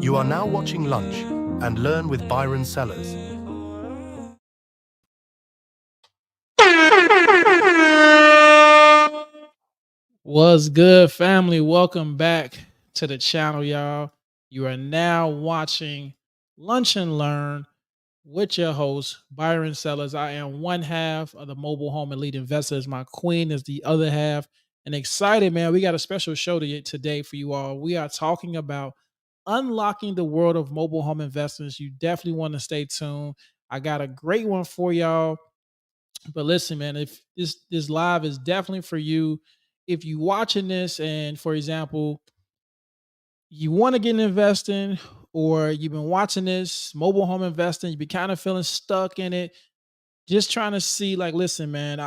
You are now watching Lunch and Learn with Byron Sellers. What's good, family? Welcome back to the channel, y'all. You are now watching Lunch and Learn with your host, Byron Sellers. I am one half of the Mobile Home Elite Investors. My queen is the other half. And excited, man. We got a special show today for you all. We are talking about unlocking the world of mobile home investments. You definitely want to stay tuned. I got a great one for y'all. But listen, man, if this live is definitely for you. If you watching this and, for example, you want to get investing, or you've been watching this mobile home investing, you be kind of feeling stuck in it, just trying to see, like, listen, man,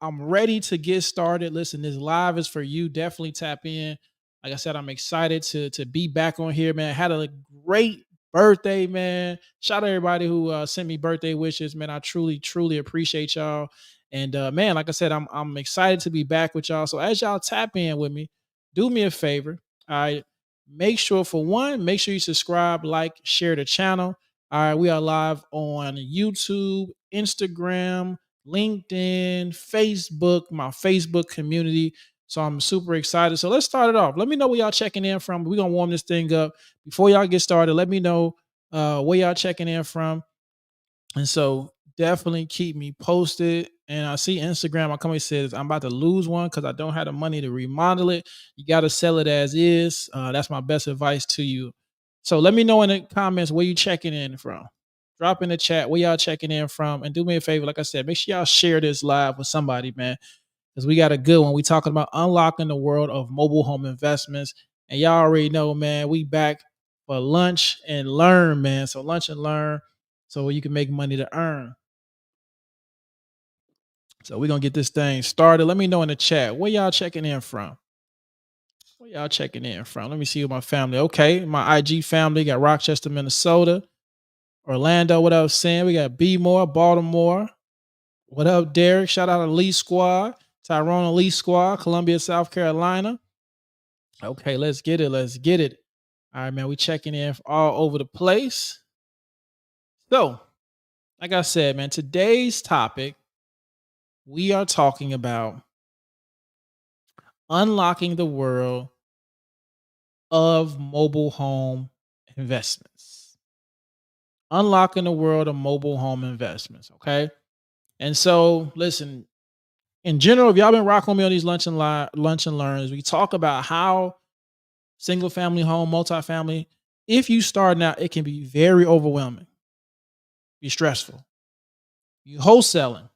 I'm ready to get started. Listen, this live is for you. Definitely tap in. Like I said, I'm excited to be back on here, man. Had a great birthday, man. Shout out to everybody who sent me birthday wishes, man. I truly appreciate y'all. And man, like I said, I'm excited to be back with y'all. So as y'all tap in with me, do me a favor. All right. Make sure, for one, make sure you subscribe, like, share the channel. All right, we are live on YouTube, Instagram, LinkedIn, Facebook, my Facebook community. So I'm super excited. So let's start it off. Let me know where y'all checking in from. We're gonna warm this thing up. Before y'all get started, let me know where y'all checking in from. And so definitely keep me posted. And I see Instagram, my company says I'm about to lose one because I don't have the money to remodel it. You got to sell it as is. That's my best advice to you. So let me know in the comments where you checking in from. Drop in the chat where y'all checking in from. And do me a favor, like I said, make sure y'all share this live with somebody, man, because we got a good one. We talking about unlocking the world of mobile home investments. And y'all already know, man, we back for lunch and learn, man. So lunch and learn so you can make money to earn. So we're gonna get this thing started. Let me know in the chat where y'all checking in from. Where y'all checking in from? Let me see with my family. Okay, my IG family got Rochester, Minnesota, Orlando. What up, Sam? We got B More, Baltimore. What up, Derek? Shout out to Lee Squad, Tyrone Elite Squad, Columbia, South Carolina. Okay, let's get it. Let's get it. All right, man. We checking in all over the place. So, like I said, man, today's topic, we are talking about unlocking the world of mobile home investments. Unlocking the world of mobile home investments. Okay. And so, listen, in general, if y'all been rocking with me on these lunch and learns, we talk about how single family home, multifamily, if you start out, it can be very overwhelming, be stressful. You wholesaling,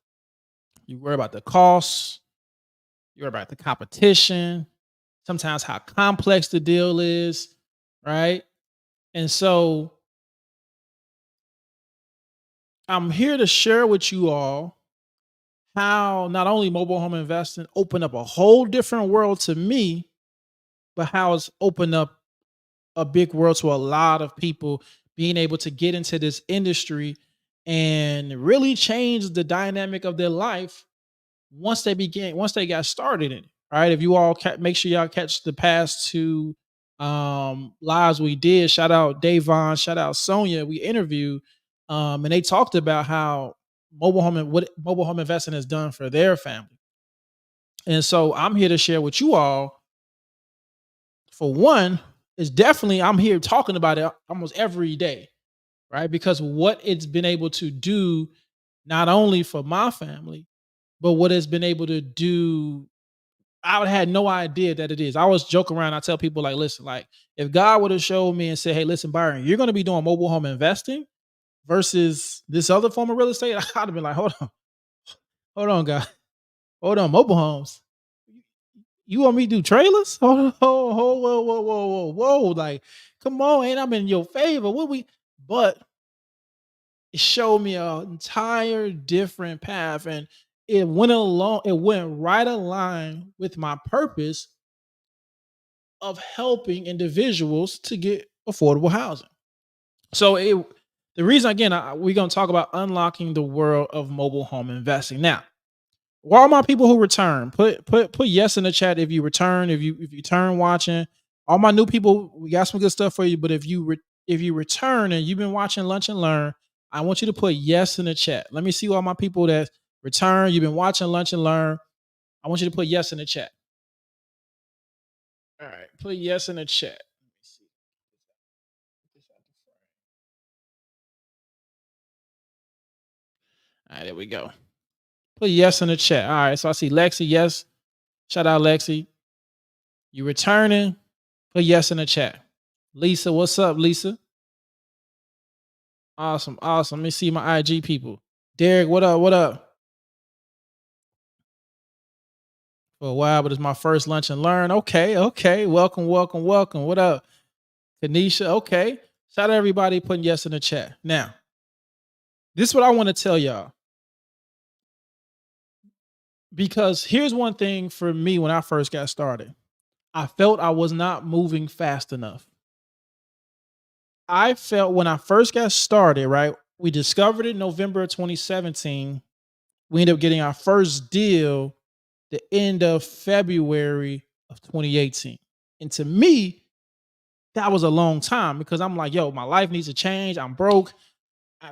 you worry about the costs, you worry about the competition, sometimes how complex the deal is, right? And so I'm here to share with you all how not only mobile home investing opened up a whole different world to me, but how it's opened up a big world to a lot of people being able to get into this industry and really change the dynamic of their life once they got started in it. Right. If you all make sure y'all catch the past two lives we did. Shout out Davon, shout out Sonia. We interviewed and they talked about how what mobile home investing has done for their family. And so I'm here to share with you all. For one, is definitely I'm here talking about it almost every day, right? Because what it's been able to do, not only for my family, but what it's been able to do, I had no idea that it is. I was joking around. I tell people, like, listen, like, if God would have showed me and said, hey, listen, Byron, you're going to be doing mobile home investing versus this other form of real estate, I'd have been like, hold on, God. Hold on, mobile homes. You want me to do trailers? Hold on, whoa. Like, come on, ain't I'm in your favor. But it showed me an entire different path. And it went right along with my purpose of helping individuals to get affordable housing. So the reason, again, we're going to talk about unlocking the world of mobile home investing. Now, all my people who return, put yes in the chat if you return, if you turn watching. All my new people, we got some good stuff for you. But if you if you return and you've been watching Lunch and Learn, I want you to put yes in the chat. Let me see all my people that return. You've been watching Lunch and Learn. I want you to put yes in the chat. All right, put yes in the chat. Let me see. All right, there we go. Put yes in the chat. All right, so I see Lexi. Yes. Shout out Lexi. You returning? Put yes in the chat. Lisa, what's up, Lisa? Awesome, awesome. Let me see my IG people. Derek, what up? What up? For a while, but it's my first Lunch and Learn. Okay, okay. Welcome, welcome, welcome. What up? Kanisha, okay. Shout out everybody putting yes in the chat. Now, this is what I want to tell y'all. Because here's one thing for me when I first got started. I felt I was not moving fast enough. I felt when I first got started, right? We discovered it in November of 2017. We ended up getting our first deal the end of February of 2018. And to me, that was a long time because I'm like, yo, my life needs to change. I'm broke.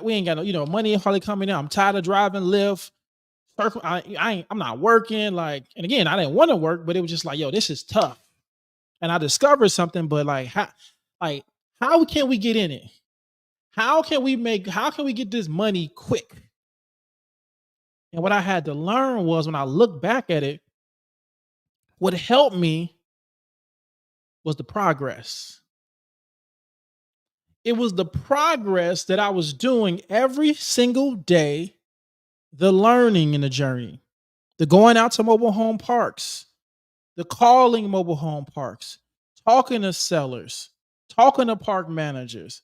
We ain't got no, money hardly coming in. I'm tired of driving Lyft. I'm not working. Like, and again, I didn't want to work, but it was just like, yo, this is tough. And I discovered something, but like, how can we get in it? How can we get this money quick? And what I had to learn was when I look back at it, what helped me was the progress. It was the progress that I was doing every single day, the learning in the journey, the going out to mobile home parks, the calling mobile home parks, talking to sellers, talking to park managers,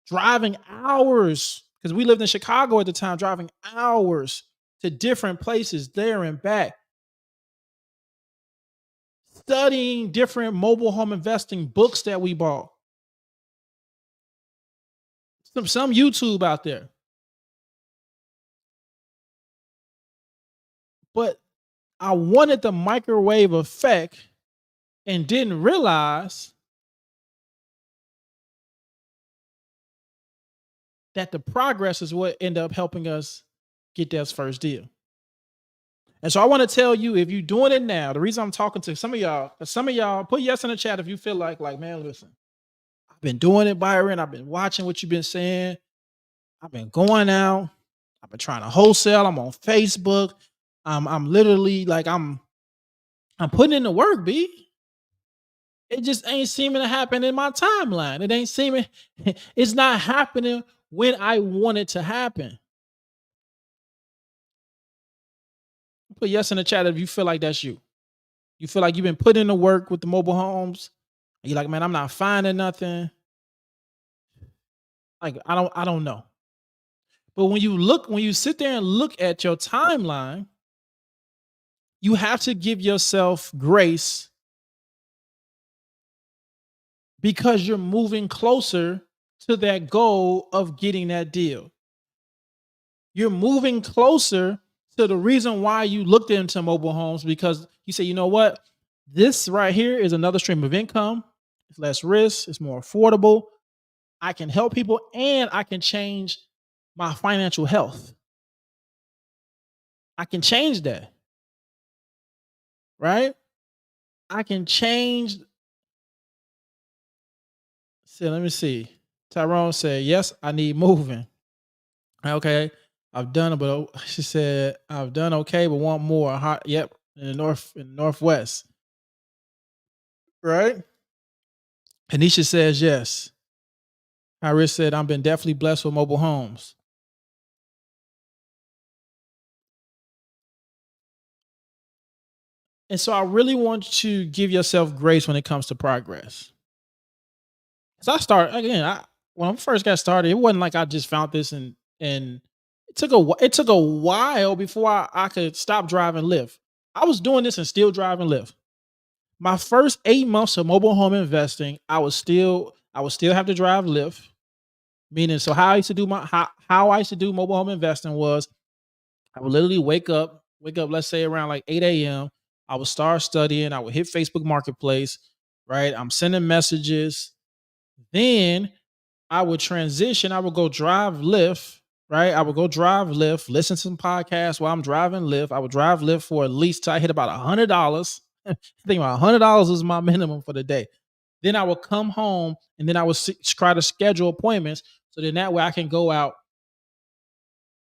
driving hours, because we lived in Chicago at the time, driving hours to different places there and back, studying different mobile home investing books that we bought. Some YouTube out there. But I wanted the microwave effect and didn't realize that the progress is what ended up helping us get that first deal. And so I want to tell you, if you're doing it now, the reason I'm talking to some of y'all put yes in the chat if you feel like, man, listen, I've been doing it, Byron. I've been watching what you've been saying. I've been going out. I've been trying to wholesale. I'm on Facebook. I'm literally like, I'm putting in the work, B. It just ain't seeming to happen in my timeline. It ain't seeming, it's not happening when I want it to happen. Put yes in the chat if you feel like that's you. You feel like you've been putting in the work with the mobile homes. And you're like, man, I'm not finding nothing. Like, I don't know. But when you sit there and look at your timeline, you have to give yourself grace because you're moving closer to that goal of getting that deal. You're moving closer to the reason why you looked into mobile homes, because you say, you know what? This right here is another stream of income. It's less risk. It's more affordable. I can help people and I can change my financial health. I can change that. Right? I can change. So let me see. Tyrone said, yes, I need moving. Okay. I've done it, but she said, I've done okay, but want more. Hot. Yep. In the northwest. Right? Anisha says yes. Iris said, I've been definitely blessed with mobile homes. And so I really want you to give yourself grace when it comes to progress. So when I first got started, it wasn't like I just found this and it took a while before I could stop driving Lyft. I was doing this and still driving Lyft. My first 8 months of mobile home investing, I would still have to drive Lyft. Meaning, so how I used to do how I used to do mobile home investing was I would literally wake up, let's say around like 8 a.m. I would start studying. I would hit Facebook Marketplace, right? I'm sending messages. Then I would transition. I would go drive Lyft, right? I would go drive Lyft, listen to some podcasts while I'm driving Lyft. I would drive Lyft for at least till I hit about $100. Think about $100 is my minimum for the day. Then I would come home and then I would try to schedule appointments. So then that way I can go out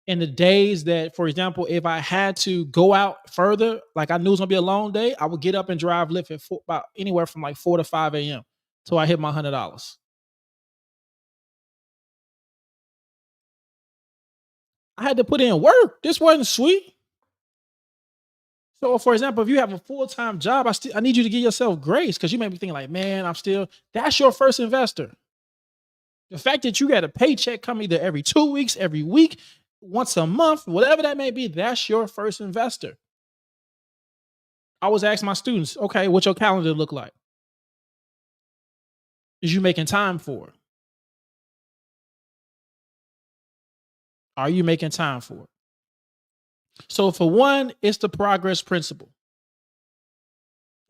in the days that, for example, if I had to go out further, like I knew it was gonna be a long day, I would get up and drive Lyft at about anywhere from like 4 to 5 a.m. till I hit my $100. I had to put in work. This wasn't sweet. So, for example, if you have a full-time job, I need you to give yourself grace because you may be thinking like, man, that's your first investor. The fact that you got a paycheck come either every 2 weeks, every week, once a month, whatever that may be, that's your first investor. I always ask my students, okay, what's your calendar look like? Is you making time for it? Are you making time for it? So for one, it's the progress principle.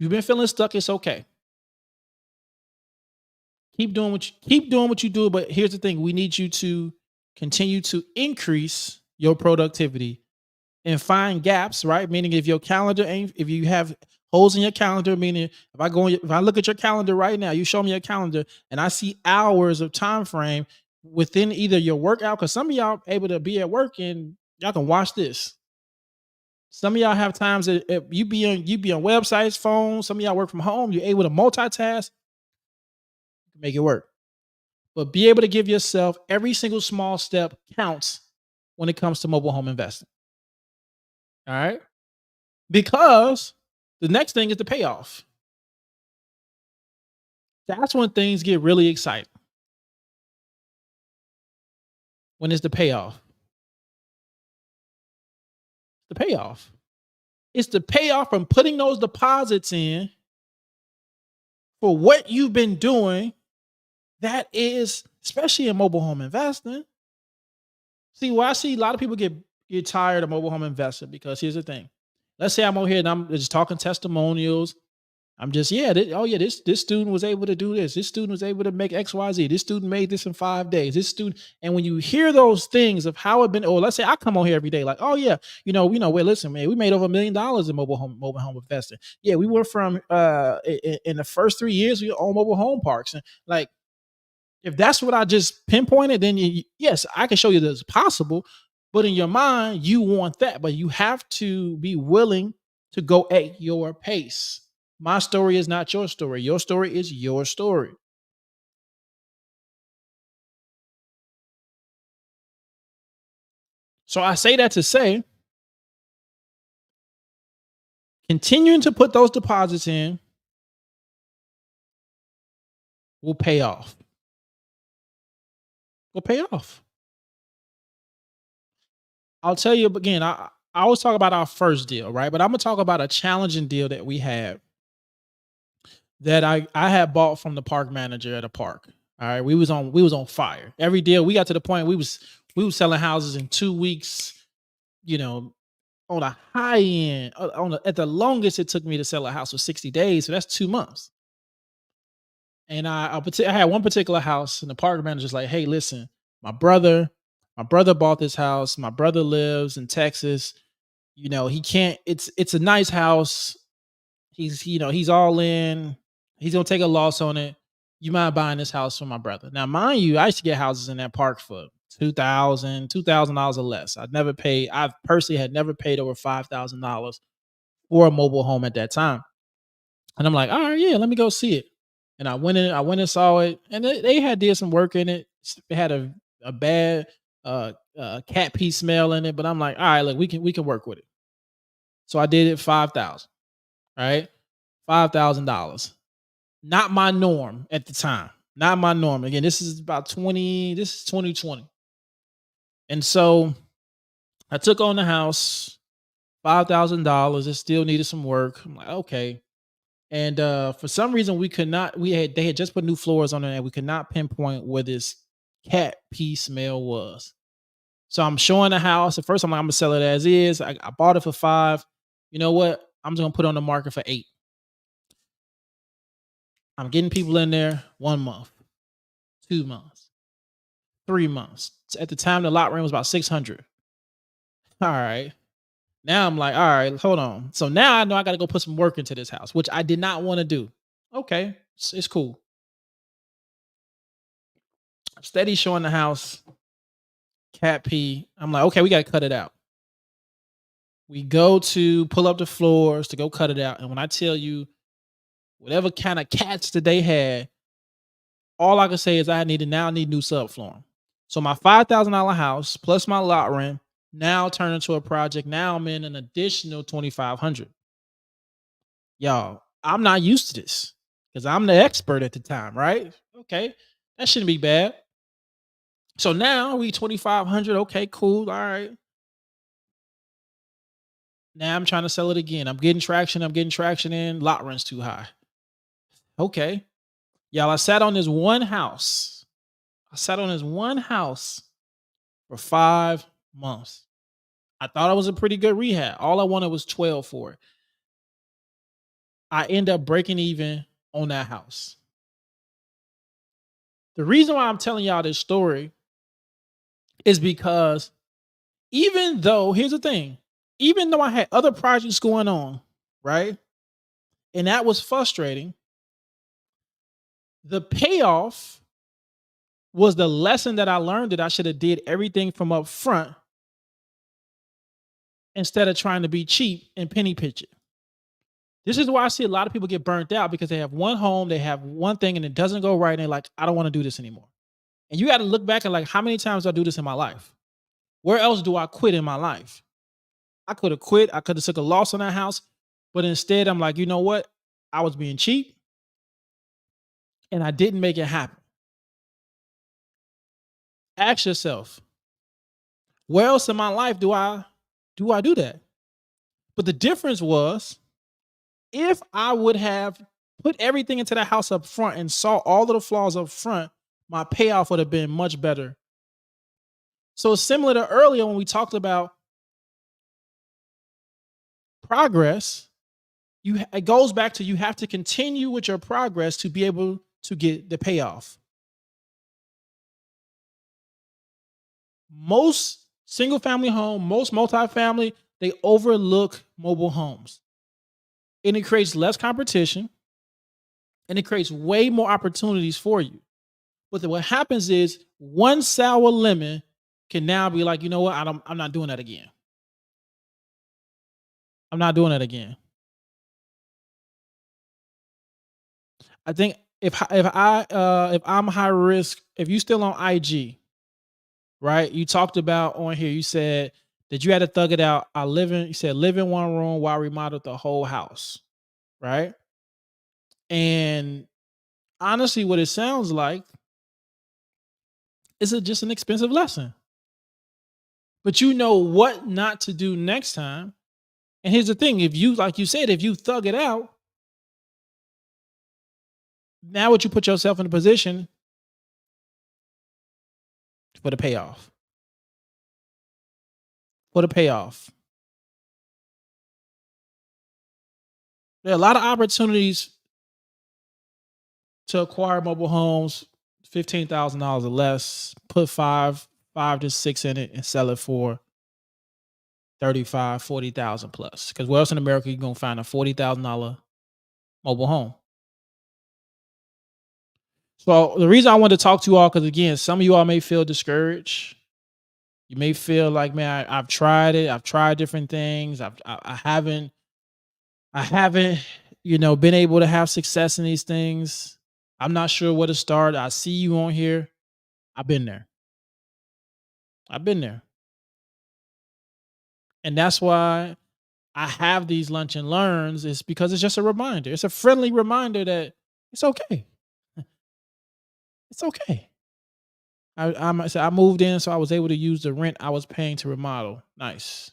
You've been feeling stuck, it's okay. Keep doing what you do, but here's the thing, we need you to continue to increase your productivity and find gaps, right? Meaning if you have holes in your calendar, meaning if I look at your calendar right now, you show me your calendar and I see hours of time frame within either your workout, because some of y'all able to be at work and y'all can watch this. Some of y'all have times that you be on websites, phones, some of y'all work from home, you're able to multitask, make it work. But be able to give yourself every single small step counts when it comes to mobile home investing. All right. Because the next thing is the payoff. That's when things get really exciting. When it's the payoff. The payoff. It's the payoff from putting those deposits in for what you've been doing. That is, especially in mobile home investing. See, I see a lot of people get tired of mobile home investing because here's the thing. Let's say I'm over here and I'm just talking testimonials. I'm just, this student was able to do this. This student was able to make XYZ. This student made this in 5 days. This student, and when you hear those things of how it been, or let's say I come on here every day, like, oh yeah, wait, listen, man, we made over $1 million in mobile home investing. Yeah, we went from in the first 3 years, we own mobile home parks. And like, if that's what I just pinpointed, then yes, I can show you that it's possible. But in your mind, you want that, but you have to be willing to go at your pace. My story is not your story. Your story is your story. So I say that to say, continuing to put those deposits in will pay off. Will pay off. I'll tell you again, I always talk about our first deal, right? But I'm gonna talk about a challenging deal that we had that I had bought from the park manager at a park. All right. We was on fire. Every deal we got to the point we was selling houses in 2 weeks, you know, on a high end, at the longest it took me to sell a house was 60 days. So that's 2 months. And I had one particular house and the park manager's like, hey, listen, my brother, my brother bought this house. My brother lives in Texas. He can't, it's a nice house. He's all in. He's gonna take a loss on it. You mind buying this house for my brother? Now, mind you, I used to get houses in that park for $2,000 or less. I personally had never paid over $5,000 for a mobile home at that time. And I'm like, all right, yeah, let me go see it. And I went and saw it, and they had did some work in it. It had a bad cat pee smell in it, but I'm like, all right, look, we can work with it. So I did it 5,000, right? $5,000. Not my norm at the time. Not my norm. Again, this is 2020. And so I took on the house, $5,000. It still needed some work. I'm like, okay. And for some reason they had just put new floors on it and we could not pinpoint where this cat pee smell was. So I'm showing the house. At first I'm like, I'm gonna sell it as is. I bought it for 5. You know what? I'm just gonna put it on the market for 8. I'm getting people in there 1 month, 2 months, 3 months. At the time, the lot rent was about 600. All right. Now I'm like, all right, hold on. So now I know I got to go put some work into this house, which I did not want to do. Okay, it's cool. Steady showing the house, cat pee. I'm like, okay, we got to cut it out. We go to pull up the floors to go cut it out. And when I tell you, whatever kind of cats that they had, all I can say is I need new subflooring. So my $5,000 house plus my lot rent now turned into a project. Now I'm in an additional 2,500. Y'all, I'm not used to this because I'm the expert at the time, right? Okay, that shouldn't be bad. So now we 2,500. Okay, cool. All right. Now I'm trying to sell it again. I'm getting traction. I'm getting traction in. Lot rent's too high. Okay. Y'all, I sat on this one house. I sat on this one house for 5 months. I thought it was a pretty good rehab. All I wanted was 12 for it. I end up breaking even on that house. The reason why I'm telling y'all this story is because even though, here's the thing, even though I had other projects going on, right? And that was frustrating, the payoff was the lesson that I learned that I should have did everything from up front instead of trying to be cheap and penny pitch it. This is why I see a lot of people get burnt out because they have one home, they have one thing, and it doesn't go right. And they're like, I don't want to do this anymore. And you got to look back at like, how many times do I do this in my life? Where else do I quit in my life? I could have quit. I could have took a loss on that house. But instead, I'm like, you know what? I was being cheap and I didn't make it happen. Ask yourself, where else in my life do I do that? But the difference was if I would have put everything into that house up front and saw all of the flaws up front, my payoff would have been much better. So similar to earlier when we talked about progress, it goes back to you have to continue with your progress to be able to get the payoff. Most single family home, most multifamily, they overlook mobile homes. And it creates less competition and it creates way more opportunities for you. But what happens is one sour lemon can now be like, you know what? I'm not doing that again. I'm not doing that again. I think if I'm high risk, if you still on IG, right? You talked about on here, you said that you had to thug it out. You said live in one room while I remodeled the whole house, right? And honestly, what it sounds like is just an expensive lesson. But you know what not to do next time. And here's the thing, if you, like you said, if you thug it out, now would you put yourself in a position for the payoff? For the payoff. There are a lot of opportunities to acquire mobile homes, $15,000 or less. Put five to six in it and sell it for 35, 40,000 plus. Because where else in America you gonna find a $40,000 mobile home? So the reason I wanted to talk to you all, because again, some of you all may feel discouraged. You may feel like, man, I've tried it. I've tried different things. I haven't, been able to have success in these things. I'm not sure where to start. I see you on here. I've been there. I've been there. And that's why I have these lunch and learns, is because it's just a reminder. It's a friendly reminder that it's okay. It's okay. I moved in, so I was able to use the rent I was paying to remodel. Nice.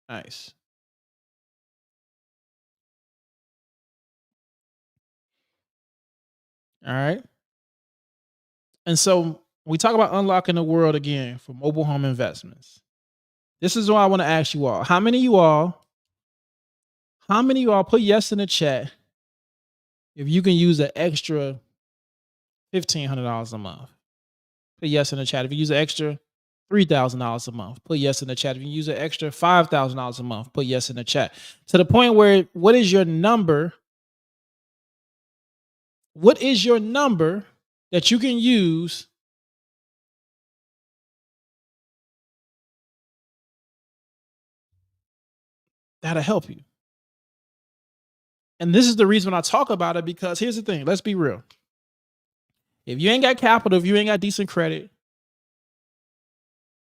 Nice. All right. And so we talk about unlocking the world again for mobile home investments. This is what I want to ask you all. How many of you all put yes in the chat if you can use an extra $1,500 a month? Put yes in the chat. If you use an extra $3,000 a month, put yes in the chat. If you use an extra $5,000 a month, put yes in the chat. To the point where, what is your number? What is your number that you can use that'll help you? And this is the reason when I talk about it, because here's the thing. Let's be real. If you ain't got capital, if you ain't got decent credit,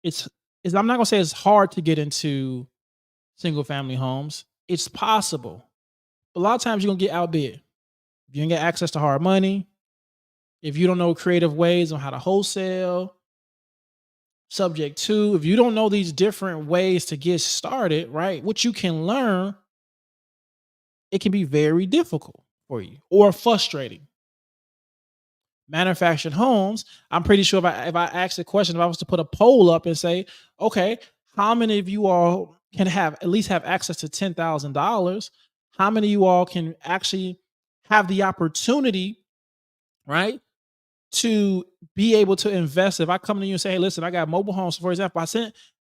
it's, I'm not gonna say it's hard to get into single family homes. It's possible. But a lot of times you're gonna get outbid. If you ain't got access to hard money, if you don't know creative ways on how to wholesale, subject to, if you don't know these different ways to get started, right? What you can learn, it can be very difficult for you or frustrating. Manufactured homes, I'm pretty sure if I ask the question, if I was to put a poll up and say, okay, how many of you all can have at least have access to $10,000? How many of you all can actually have the opportunity, right, to be able to invest? If I come to you and say, hey, listen, I got mobile homes, for example,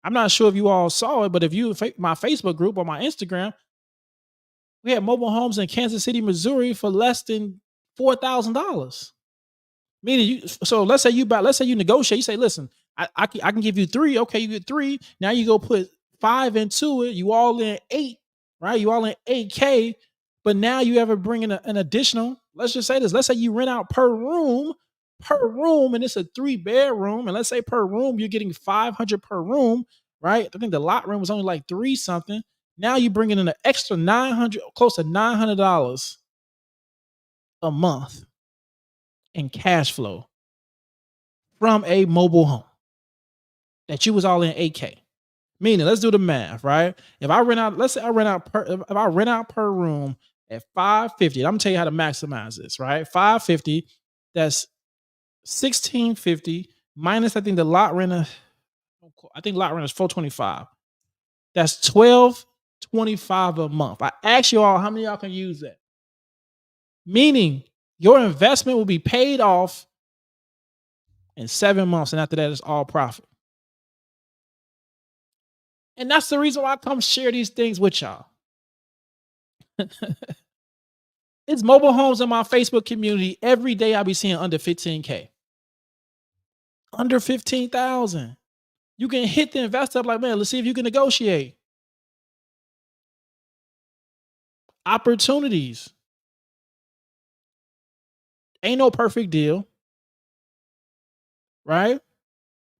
I'm not sure if you all saw it, but if you, my Facebook group or my Instagram, we had mobile homes in Kansas City, Missouri for less than $4,000. Meaning you, so let's say you negotiate, you say, listen, I can give you three. Okay, you get three. Now you go put five into it. You all in eight, right? You all in 8K. But now you ever bring in an additional, let's just say this. Let's say you rent out per room, and it's a 3-bedroom. And let's say per room, you're getting 500 per room, right? I think the lot rent was only like three something. Now you bring in an extra 900, close to $900 a month in cash flow from a mobile home that you was all in 8K. Meaning, let's do the math, right? If I rent out, let's say I rent out if I rent out per room at 550, I'm gonna tell you how to maximize this, right? 550, that's 1650 minus, I think the lot rent, I think lot rent is 425. That's 1225 a month. I ask you all, how many of y'all can use that? Meaning your investment will be paid off in 7 months, and after that, it's all profit. And that's the reason why I come share these things with y'all. It's mobile homes in my Facebook community. Every day I be seeing under 15K. Under 15,000. You can hit the investor up like, man, let's see if you can negotiate. Opportunities. Ain't no perfect deal. Right?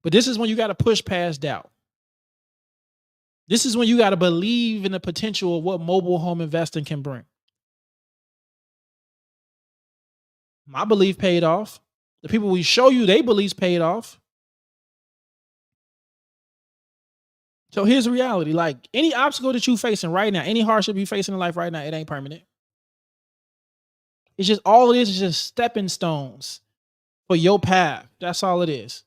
But this is when you got to push past doubt. This is when you got to believe in the potential of what mobile home investing can bring. My belief paid off. The people we show you, they beliefs paid off. So here's the reality. Like, any obstacle that you facing right now, any hardship you facing in life right now, it ain't permanent. It's just, all it is just stepping stones for your path. That's all it is.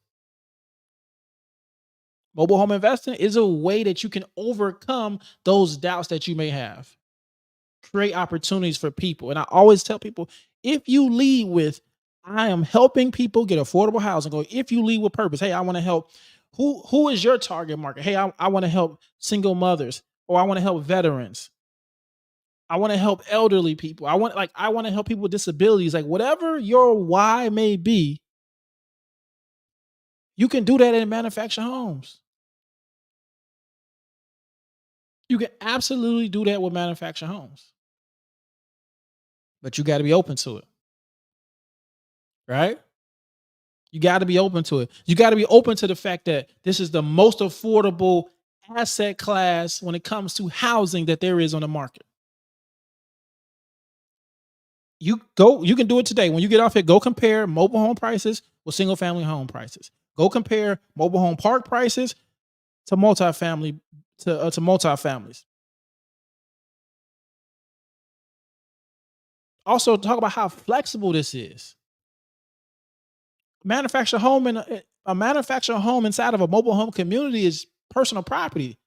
Mobile home investing is a way that you can overcome those doubts that you may have. Create opportunities for people. And I always tell people, if you lead with, I am helping people get affordable housing, go, if you lead with purpose, hey, I want to help, who is your target market? Hey, I want to help single mothers, or I want to help veterans. I want to help elderly people. I want to help people with disabilities. Like, whatever your why may be, you can do that in manufactured homes. You can absolutely do that with manufactured homes. But you got to be open to it. Right? You got to be open to it. You got to be open to the fact that this is the most affordable asset class when it comes to housing that there is on the market. You can do it today. When you get off here, go compare mobile home prices with single family home prices. Go compare mobile home park prices to multifamily to multifamilies. Also, talk about how flexible this is. Manufactured home, and a manufactured home inside of a mobile home community is personal property.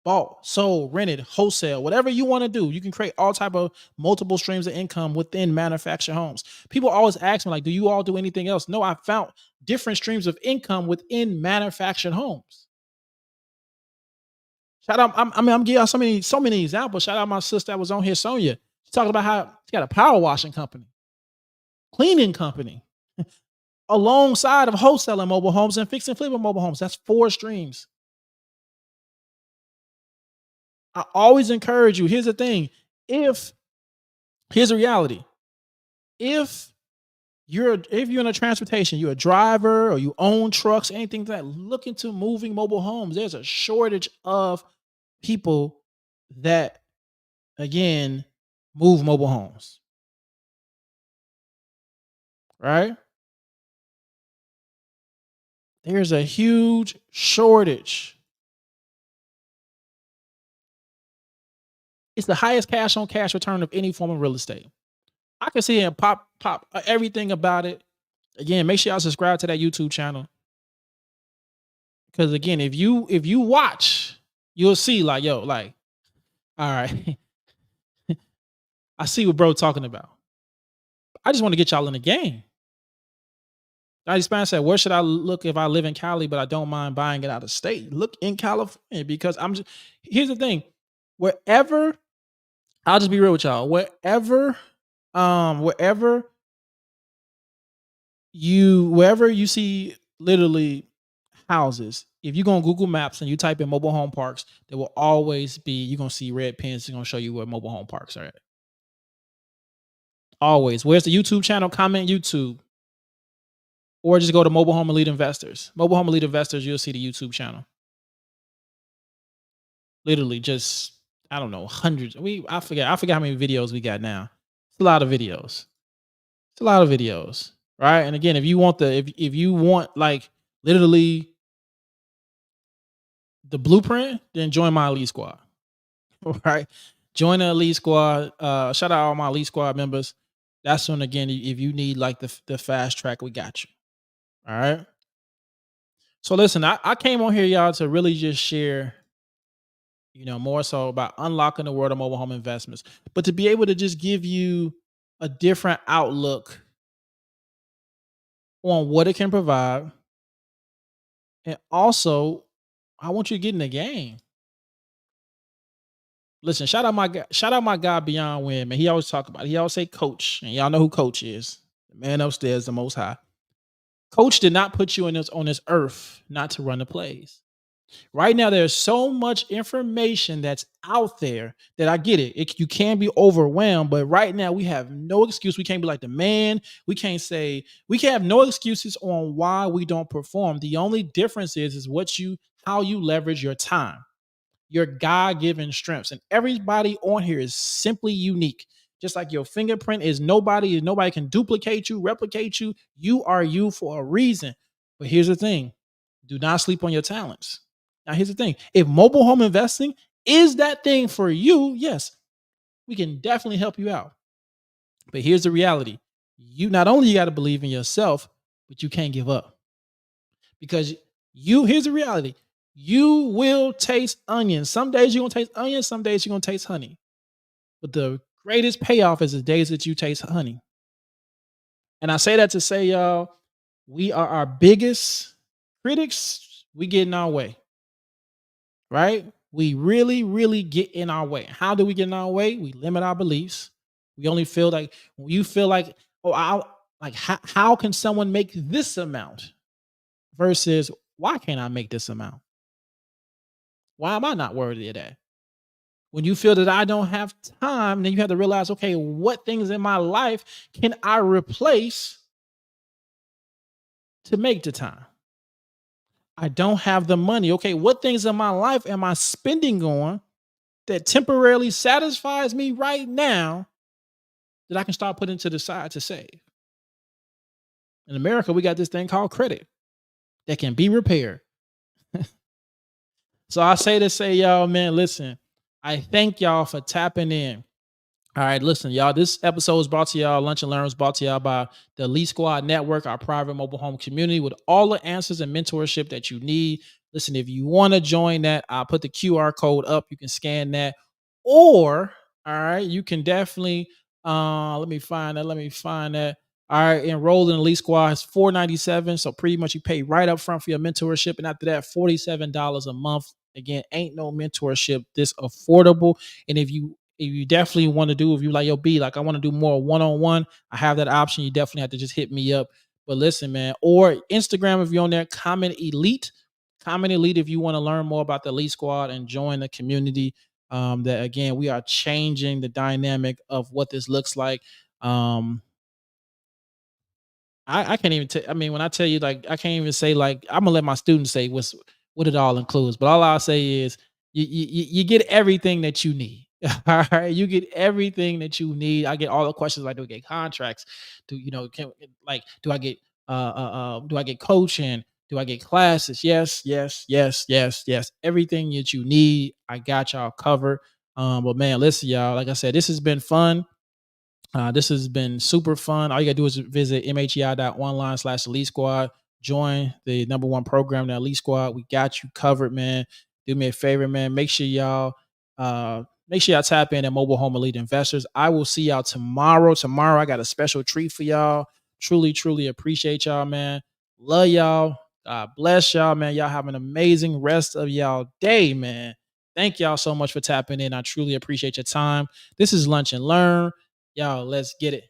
bought, sold, rented, wholesale, whatever you want to do. You can create all type of multiple streams of income within manufactured homes. People always ask me, like, do you all do anything else? No, I found different streams of income within manufactured homes. Shout out, I'm giving y'all so many examples. Shout out my sister that was on here, Sonia. She talking about how she got a power washing company, cleaning company, alongside of wholesaling mobile homes and fixing flipping mobile homes. That's 4 streams. I always encourage you. Here's the thing. Here's the reality. If you're in a transportation, you're a driver or you own trucks, anything that look into moving mobile homes, there's a shortage of people that again move mobile homes. Right? There's a huge shortage. It's the highest cash on cash return of any form of real estate. I can see and pop everything about it. Again, make sure y'all subscribe to that YouTube channel. Because again, if you watch, you'll see like, yo, like, all right, I see what bro talking about. I just want to get y'all in the game. Johnny Span said, where should I look if I live in Cali, but I don't mind buying it out of state? Look in California because here's the thing. Wherever, I'll just be real with y'all. Wherever you see literally houses, if you go on Google Maps and you type in mobile home parks, there will always be, you're gonna see red pins. It's gonna show you where mobile home parks are at. Always. Where's the YouTube channel? Comment YouTube. Or just go to Mobile Home Elite Investors. Mobile Home Elite Investors, you'll see the YouTube channel. Literally just, I don't know, hundreds. I forget how many videos we got now. It's a lot of videos. Right? And again, if you want like literally the blueprint, then join my elite squad. All right. Join the elite squad. Shout out all my elite squad members. That's when, again, if you need like the fast track, we got you. All right. So listen, I came on here, y'all, to really just share, more so about unlocking the world of mobile home investments, but to be able to just give you a different outlook on what it can provide. And also, I want you to get in the game. Listen, shout out my guy Beyond Win, man. He always say coach, and y'all know who coach is. The man upstairs, the most high. Coach did not put you on this earth not to run the plays. Right now, there's so much information that's out there that I get it. You can be overwhelmed, but right now we have no excuse. We can't be like the man. We can't have no excuses on why we don't perform. The only difference is how you leverage your time, your God-given strengths. And everybody on here is simply unique. Just like your fingerprint is nobody can duplicate you, replicate you. You are you for a reason. But here's the thing. Do not sleep on your talents. Now, here's the thing. If mobile home investing is that thing for you, yes, we can definitely help you out. But here's the reality. You got to believe in yourself, but you can't give up. Because here's the reality. You will taste onions. Some days you're going to taste onions. Some days you're going to taste honey. But the greatest payoff is the days that you taste honey. And I say that to say, y'all, we are our biggest critics. We get in our way. Right? We really, really get in our way. How do we get in our way? We limit our beliefs. We only feel like, when you feel like, how can someone make this amount versus why can't I make this amount? Why am I not worthy of that? When you feel that I don't have time, then you have to realize, okay, what things in my life can I replace to make the time? I don't have the money. Okay, what things in my life am I spending on that temporarily satisfies me right now that I can start putting to the side to save? In America, we got this thing called credit that can be repaired. So I say to say, y'all, man, listen, I thank y'all for tapping in. All right, listen, y'all, this episode is brought to y'all, Lunch and Learn is brought to y'all by the Elite Squad Network, our private mobile home community with all the answers and mentorship that you need. Listen, if you want to join that, I'll put the QR code up. You can scan that. Or, all right, you can definitely let me find that. Let me find that. All right, enroll in the Elite Squad is $497. So pretty much you pay right up front for your mentorship. And after that, $47 a month. Again, ain't no mentorship this affordable. And if you definitely want to do, if you like, yo, B, like I want to do more one-on-one, I have that option. You definitely have to just hit me up. But listen, man, or Instagram if you're on there, Common Elite if you want to learn more about the Elite Squad and join the community. That again, we are changing the dynamic of what this looks like. Um, I can't even I mean, when I tell you, like, I can't even say, like, I'm gonna let my students say what it all includes. But all I'll say is you get everything that you need. All right. You get everything that you need. I get all the questions like, do I get contracts? Do I get do I get coaching? Do I get classes? Yes, yes, yes, yes, yes. Everything that you need, I got y'all covered. But man, listen, y'all. Like I said, this has been fun. This has been super fun. All you gotta do is visit mhei.online/elite squad. Join the number one program, the Elite Squad. We got you covered, man. Do me a favor, man. Make sure y'all tap in at Mobile Home Elite Investors. I will see y'all tomorrow. Tomorrow, I got a special treat for y'all. Truly, truly appreciate y'all, man. Love y'all. God bless y'all, man. Y'all have an amazing rest of y'all day, man. Thank y'all so much for tapping in. I truly appreciate your time. This is Lunch and Learn. Y'all, let's get it.